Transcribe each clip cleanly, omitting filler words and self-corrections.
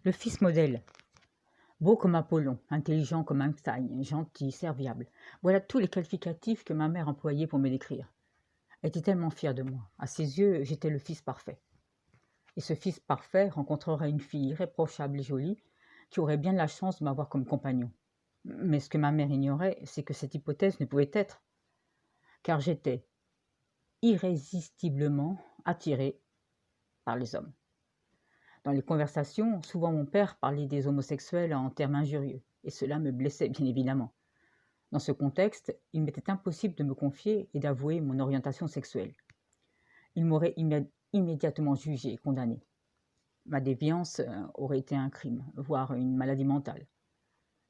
Le fils modèle, beau comme Apollon, intelligent comme Einstein, gentil, serviable. Voilà tous les qualificatifs que ma mère employait pour me décrire. Elle était tellement fière de moi. À ses yeux, j'étais le fils parfait. Et ce fils parfait rencontrerait une fille irréprochable et jolie qui aurait bien de la chance de m'avoir comme compagnon. Mais ce que ma mère ignorait, c'est que cette hypothèse ne pouvait être, car j'étais irrésistiblement attiré par les hommes. Dans les conversations, souvent mon père parlait des homosexuels en termes injurieux, et cela me blessait bien évidemment. Dans ce contexte, il m'était impossible de me confier et d'avouer mon orientation sexuelle. Il m'aurait immédiatement jugé et condamné. Ma déviance aurait été un crime, voire une maladie mentale.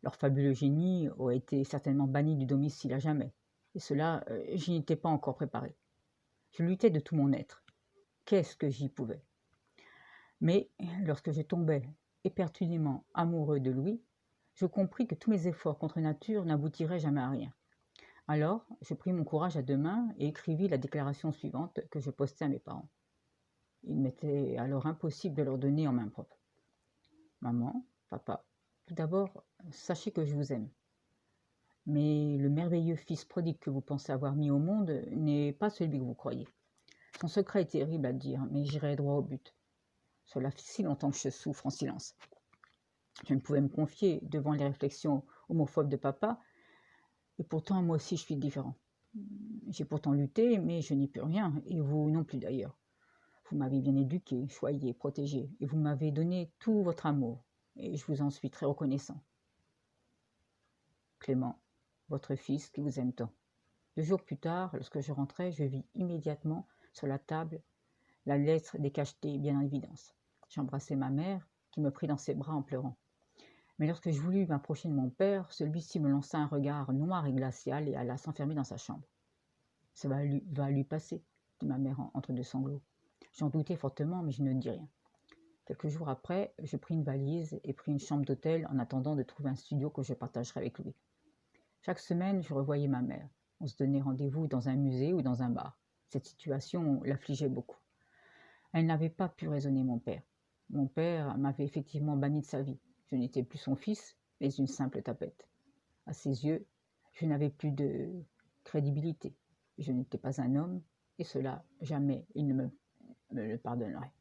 Leur fabuleux génie aurait été certainement banni du domicile à jamais, et cela, je n'y étais pas encore préparé. Je luttais de tout mon être. Qu'est-ce que j'y pouvais? Mais lorsque je tombais épertinément amoureux de Louis, je compris que tous mes efforts contre nature n'aboutiraient jamais à rien. Alors, je pris mon courage à deux mains et écrivis la déclaration suivante que je postai à mes parents. Il m'était alors impossible de leur donner en main propre. Maman, papa, tout d'abord, sachez que je vous aime. Mais le merveilleux fils prodigue que vous pensez avoir mis au monde n'est pas celui que vous croyez. Son secret est terrible à dire, mais j'irai droit au but. Cela fait si longtemps que je souffre en silence. Je ne pouvais me confier devant les réflexions homophobes de papa, et pourtant moi aussi je suis différent. J'ai pourtant lutté, mais je n'y peux rien, et vous non plus d'ailleurs. Vous m'avez bien éduqué, choyé, protégé, et vous m'avez donné tout votre amour, et je vous en suis très reconnaissant. Clément, votre fils qui vous aime tant. 2 jours plus tard, lorsque je rentrais, je vis immédiatement sur la table la lettre décachetée bien en évidence. J'embrassai ma mère, qui me prit dans ses bras en pleurant. Mais lorsque je voulus m'approcher de mon père, celui-ci me lança un regard noir et glacial et alla s'enfermer dans sa chambre. « Ça va lui passer, » dit ma mère entre deux sanglots. J'en doutais fortement, mais je ne dis rien. Quelques jours après, je pris une valise et pris une chambre d'hôtel en attendant de trouver un studio que je partagerais avec Louis. Chaque semaine, je revoyais ma mère. On se donnait rendez-vous dans un musée ou dans un bar. Cette situation l'affligeait beaucoup. Elle n'avait pas pu raisonner mon père. Mon père m'avait effectivement banni de sa vie. Je n'étais plus son fils, mais une simple tapette. À ses yeux, je n'avais plus de crédibilité. Je n'étais pas un homme, et cela, jamais il ne me le pardonnerait.